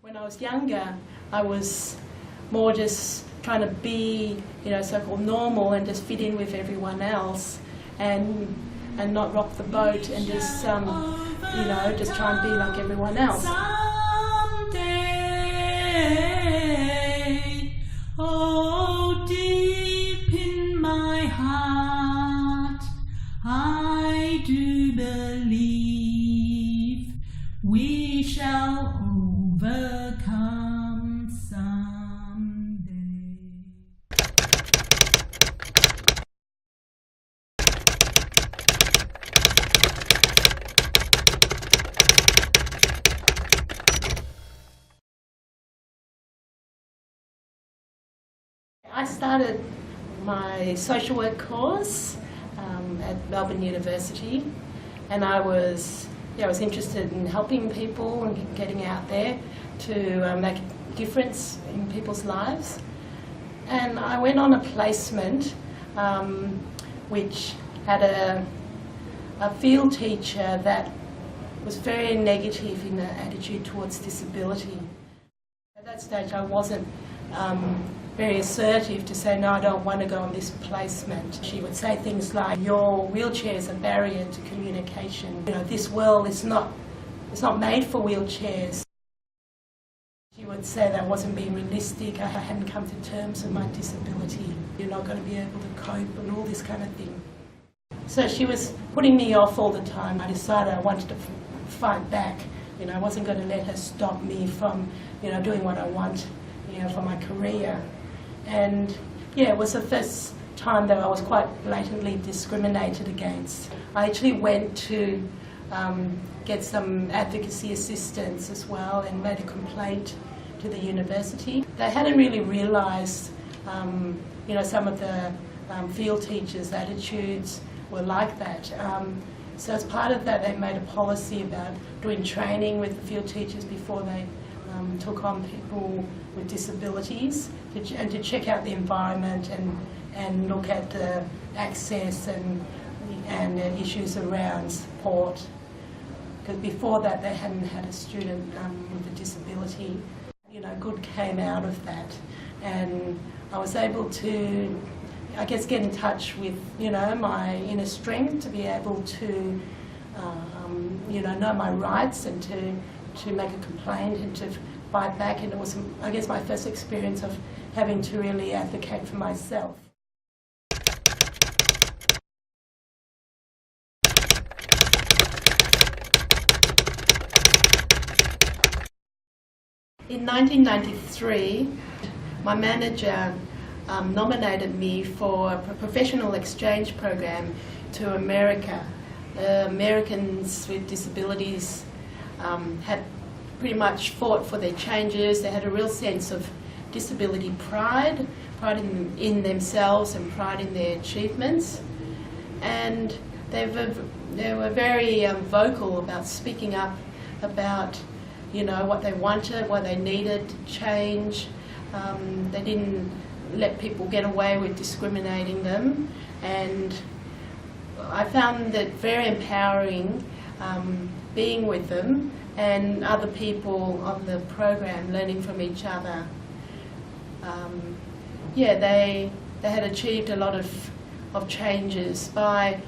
When I was younger, I was more just trying to be, so-called normal and just fit in with everyone else, and not rock the boat and just, just try and be like everyone else. Someday, oh, deep in my heart, I do believe we shall overcome someday. I started my social work course at Melbourne University, and I was interested in helping people and getting out there to make a difference in people's lives. And I went on a placement which had a field teacher that was very negative in her attitude towards disability. At that stage I wasn't very assertive to say, no, I don't want to go on this placement. She would say things like, your wheelchair is a barrier to communication. This world is not made for wheelchairs. She would say that I wasn't being realistic, I hadn't come to terms with my disability. You're not going to be able to cope and all this kind of thing. So she was putting me off all the time. I decided I wanted to fight back. I wasn't going to let her stop me from, doing what I want, for my career. And it was the first time that I was quite blatantly discriminated against. I actually went to get some advocacy assistance as well and made a complaint to the university. They hadn't really realised, some of the field teachers' attitudes were like that. So as part of that, they made a policy about doing training with the field teachers before they took on people with disabilities, and to check out the environment and look at the access and the issues around support. Because before that they hadn't had a student with a disability. Good came out of that, and I was able to, get in touch with, my inner strength to be able to, know my rights and to make a complaint and to fight back. And it was, my first experience of having to really advocate for myself. In 1993, my manager nominated me for a professional exchange program to America. Americans with disabilities had pretty much fought for their changes. They had a real sense of disability pride in themselves and pride in their achievements. And they were very vocal about speaking up about what they wanted, what they needed to change. They didn't let people get away with discriminating them, and I found it very empowering being with them and other people on the program, learning from each other. They had achieved a lot of changes by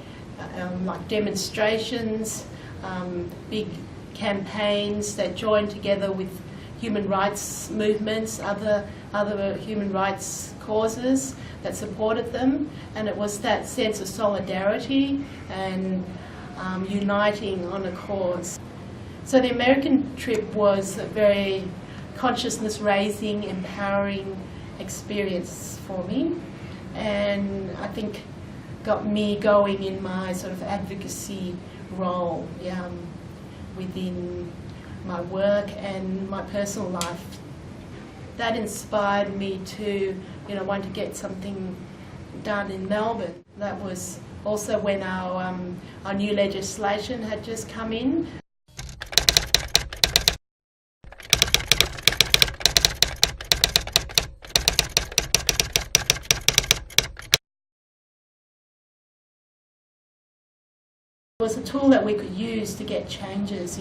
like demonstrations, big campaigns that joined together with human rights movements, other human rights causes that supported them, and it was that sense of solidarity and uniting on a cause. So the American trip was a very consciousness-raising, empowering experience for me, and I think got me going in my sort of advocacy role within my work and my personal life. That inspired me to, want to get something done in Melbourne. That was also when our new legislation had just come in. It was a tool that we could use to get changes.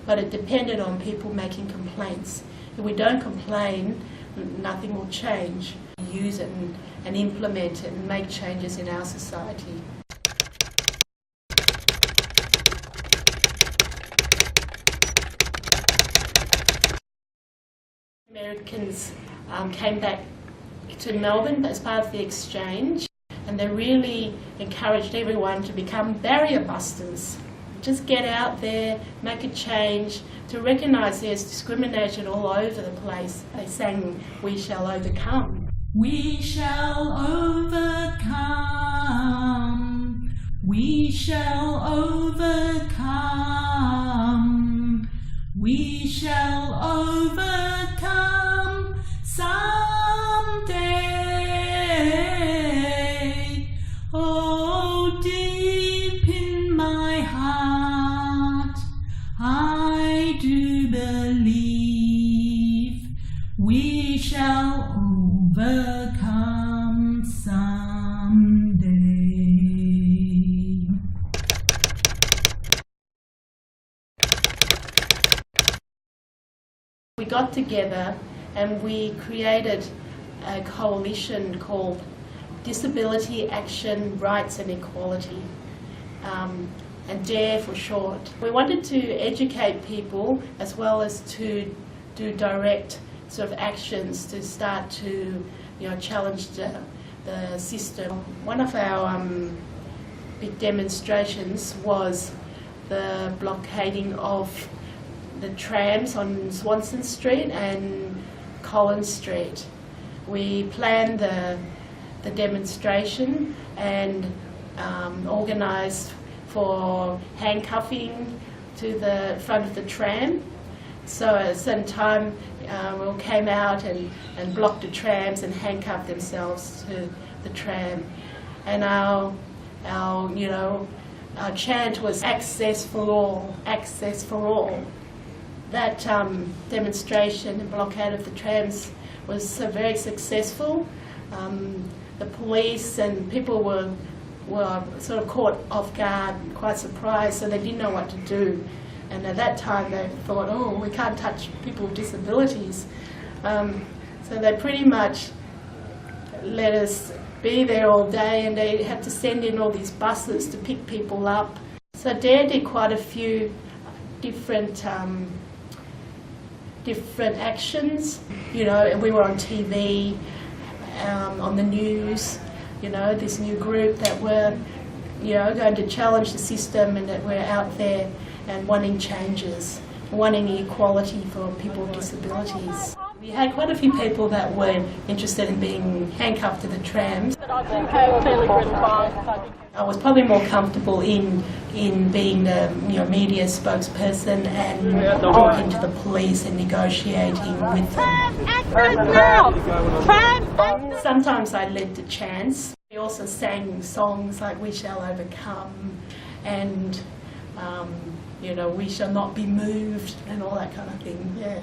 but it depended on people making complaints. If we don't complain, nothing will change. Use it and implement it and make changes in our society. Americans came back to Melbourne as part of the exchange, and they really encouraged everyone to become barrier busters. Just get out there, make a change, to recognise there's discrimination all over the place. They sang, "We shall overcome." We shall overcome. We shall overcome. We shall overcome someday. Oh, deep in my heart, I do believe we shall overcome someday. We got together and we created a coalition called Disability Action, Rights and Equality, and DARE for short. We wanted to educate people as well as to do direct sort of actions to start to, challenge the system. One of our big demonstrations was the blockading of the trams on Swanston Street and Collins Street. We planned the demonstration and organised for handcuffing to the front of the tram. So at a certain time, we all came out and blocked the trams and handcuffed themselves to the tram. And our chant was "Access for all, access for all." That demonstration and blockade of the trams was very successful. The police and people were sort of caught off guard, quite surprised, so they didn't know what to do. And at that time they thought, oh, we can't touch people with disabilities. So they pretty much let us be there all day, and they had to send in all these buses to pick people up. So DARE did quite a few different actions, and we were on TV, on the news, this new group that were, going to challenge the system, and that we're out there and wanting changes, wanting equality for people with disabilities. We had quite a few people that were interested in being handcuffed to the trams. I was probably more comfortable in being the media spokesperson and talking to the police and negotiating with them. Sometimes I led the chants. We also sang songs like "We Shall Overcome" and "We Shall Not Be Moved" and all that kind of thing. Yeah.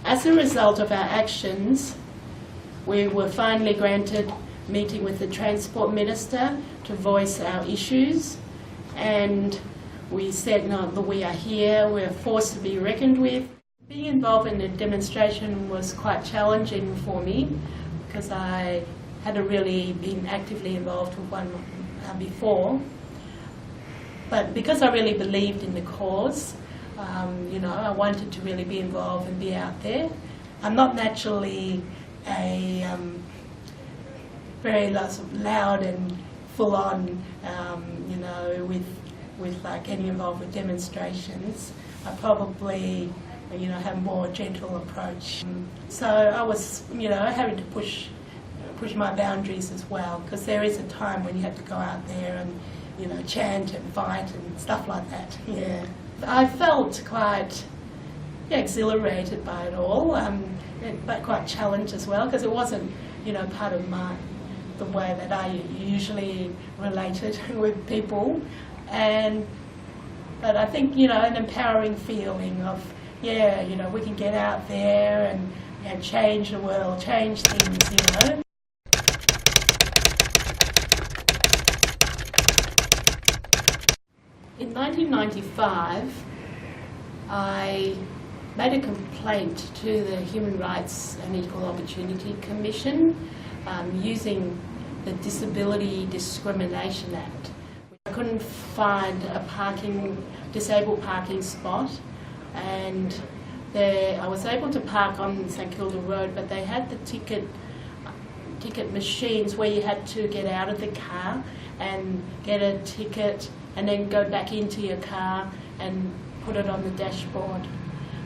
As a result of our actions, we were finally granted meeting with the Transport Minister to voice our issues, and we said, no, we are here, we're forced to be reckoned with. Being involved in the demonstration was quite challenging for me because I hadn't really been actively involved with one before. But because I really believed in the cause, I wanted to really be involved and be out there. I'm not naturally a very loud and full-on, with like getting involved with demonstrations. I probably, have a more gentle approach. So I was, having to push my boundaries as well, because there is a time when you have to go out there and, chant and fight and stuff like that. Yeah. I felt quite exhilarated by it all, but quite challenged as well, because it wasn't, part of the way that I usually related with people. But I think, an empowering feeling of, we can get out there and change the world, change things, In 1995, I made a complaint to the Human Rights and Equal Opportunity Commission using the Disability Discrimination Act. I couldn't find a disabled parking spot, and I was able to park on St Kilda Road, but they had the ticket machines where you had to get out of the car and get a ticket and then go back into your car and put it on the dashboard.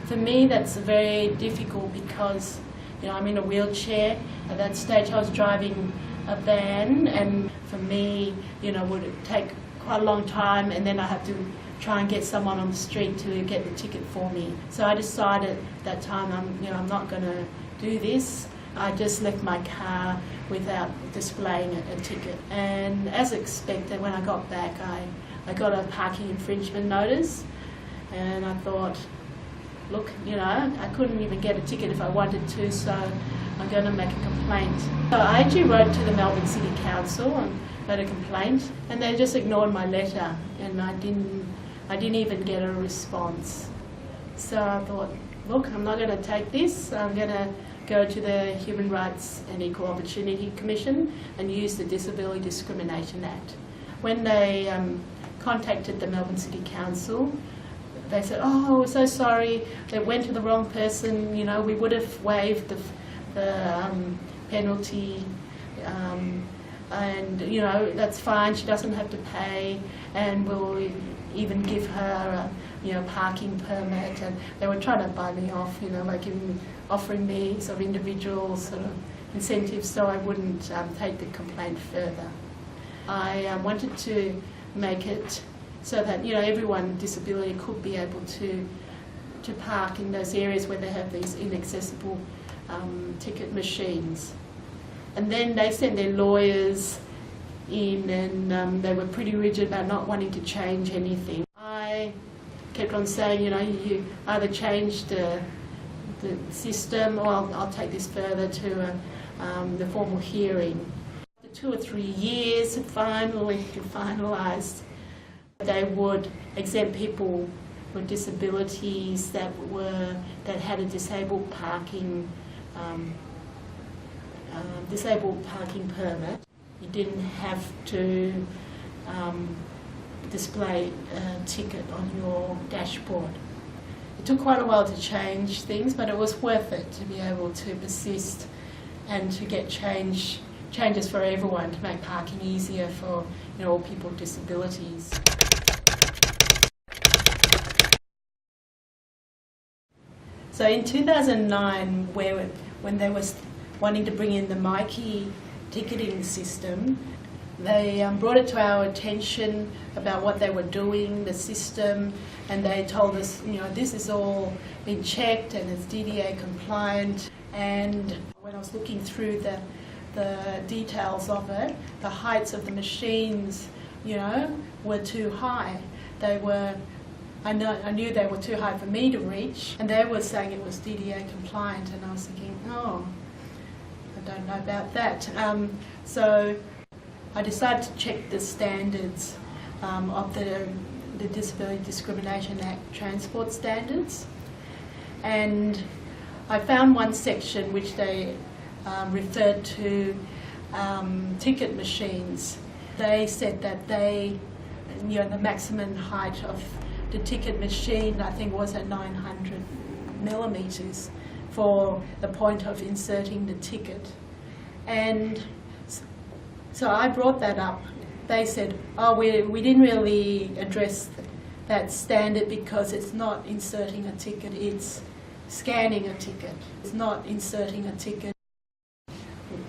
For me, that's very difficult because I'm in a wheelchair. At that stage, I was driving a van, and for me, would take quite a long time, and then I have to try and get someone on the street to get the ticket for me. So I decided that time I'm not going to do this. I just left my car without displaying a ticket. And as expected, when I got back, I got a parking infringement notice, and I thought, look, I couldn't even get a ticket if I wanted to, so I'm going to make a complaint. So I actually wrote to the Melbourne City Council and made a complaint, and they just ignored my letter, and I didn't even get a response. So I thought, look, I'm not going to take this. I'm going to go to the Human Rights and Equal Opportunity Commission and use the Disability Discrimination Act. When they contacted the Melbourne City Council, they said, oh, we're so sorry, they went to the wrong person, we would have waived the penalty, and that's fine, she doesn't have to pay, and we'll even give her a parking permit. And they were trying to buy me off, offering me sort of individual sort of incentives so I wouldn't take the complaint further. I wanted to make it so that everyone with disability could be able to park in those areas where they have these inaccessible ticket machines. And then they sent their lawyers in, and they were pretty rigid about not wanting to change anything. I kept on saying, you either change the system, or I'll take this further to the formal hearing. After 2 or 3 years, it finally finalised. They would exempt people with disabilities that had a disabled parking permit. You didn't have to display a ticket on your dashboard. It took quite a while to change things, but it was worth it to be able to persist and to get changes for everyone, to make parking easier for all people with disabilities. So in 2009, when they were wanting to bring in the Mikey ticketing system, they brought it to our attention about what they were doing, the system, and they told us, this is all been checked and it's DDA compliant. And when I was looking through the details of it, the heights of the machines, were too high. I knew they were too high for me to reach, and they were saying it was DDA compliant, and I was thinking, oh, I don't know about that. So I decided to check the standards of the Disability Discrimination Act transport standards, and I found one section which they referred to ticket machines. They said that the maximum height of the ticket machine, I think, was at 900 millimetres for the point of inserting the ticket. And so I brought that up. They said, oh, we didn't really address that standard because it's not inserting a ticket, it's scanning a ticket. It's not inserting a ticket.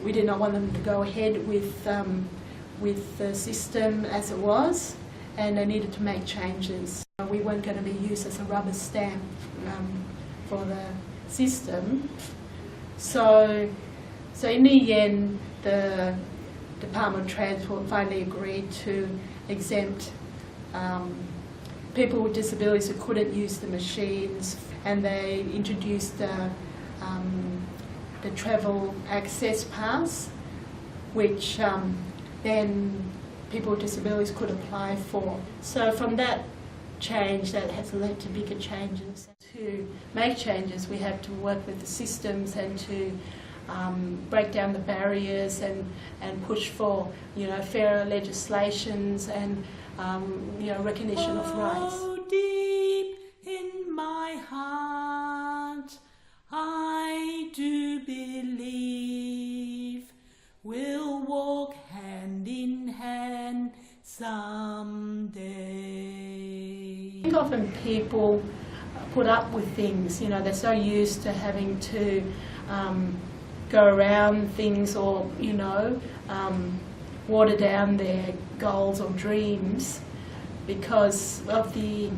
We did not want them to go ahead with the system as it was, and they needed to make changes. We weren't going to be used as a rubber stamp for the system. So in the end, the Department of Transport finally agreed to exempt people with disabilities who couldn't use the machines, and they introduced the travel access pass, which then people with disabilities could apply for. So from that change that has led to bigger changes. To make changes, we have to work with the systems and to break down the barriers and push for, fairer legislations and, recognition of rights. Oh, deep in my heart, I do believe we'll walk hand in hand someday. I think often people put up with things, they're so used to having to go around things or, water down their goals or dreams because of the,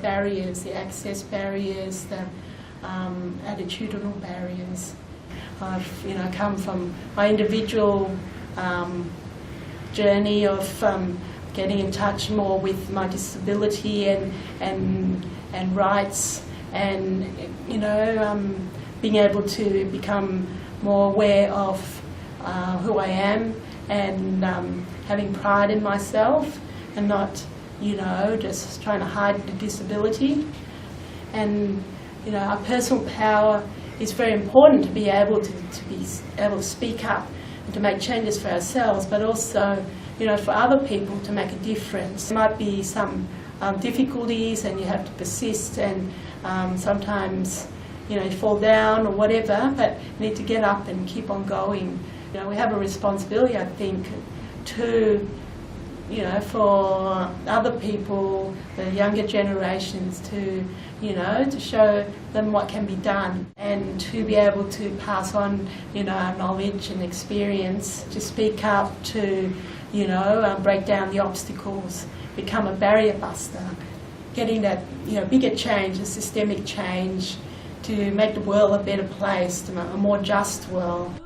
barriers, the access barriers, the attitudinal barriers. I've, come from my individual journey of getting in touch more with my disability and rights and, being able to become more aware of who I am and having pride in myself and not, just trying to hide the disability. And, our personal power is very important to be able to be able to speak up and to make changes for ourselves, but also, for other people to make a difference. There might be some difficulties and you have to persist and sometimes, you fall down or whatever, but you need to get up and keep on going. We have a responsibility, I think, to, for other people, the younger generations, to, to show them what can be done and to be able to pass on, our knowledge and experience, to speak up, to, break down the obstacles, become a barrier buster, getting that, bigger change, a systemic change, to make the world a better place, to a more just world.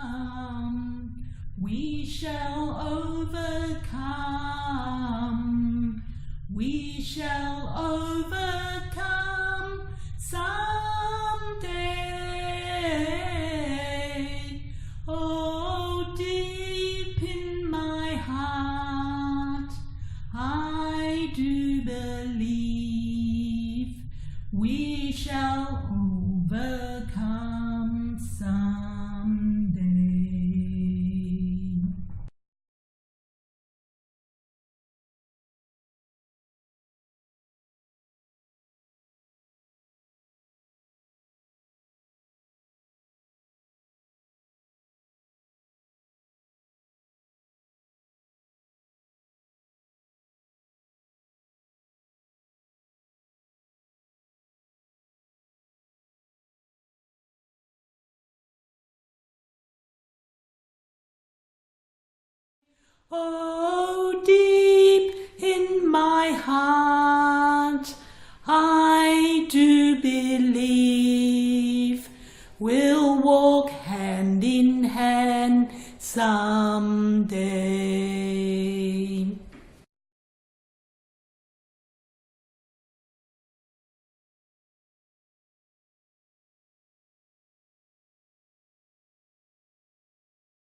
Overcome, we shall overcome, we shall overcome someday. Oh, deep in my heart, I do believe we shall overcome someday. Oh, deep in my heart,